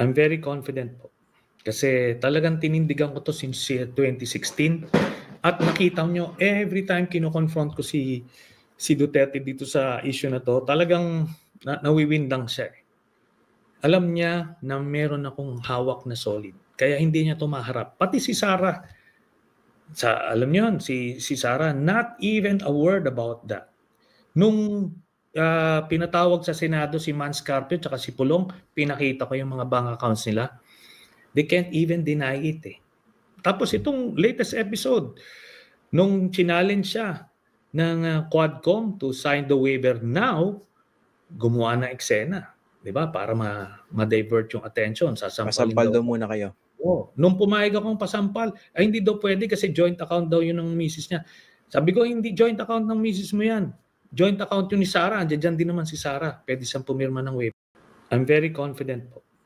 I'm very confident po. Kasi talagang tinindigan ko 'to since 2016 at nakita nyo every time kino-confront ko si Duterte dito sa issue na 'to, talagang nawiwindang siya, eh. Alam niya na meron akong hawak na solid, kaya hindi niya 'to maharap. Pati si Sara, alam niyo yun, si Sara, not even a word about that. Nung pinatawag sa Senado si Mans Carpio tsaka si Pulong, pinakita ko yung mga bank accounts nila. They can't even deny it, eh. Tapos itong latest episode, nung challenge siya ng Quadcom to sign the waiver now, gumawa ng eksena, 'di ba? Para ma-divert yung attention, sasampalin Pasampal daw. daw muna kayo. Nung pumayag akong pasampal, ay hindi daw pwede kasi joint account daw yun ng misis niya. Sabi ko, hindi joint account ng misis mo yan. Joint account yun ni Sara. Andiyan din naman si Sara. Pwede siyang pumirma ng waiver. I'm very confident po.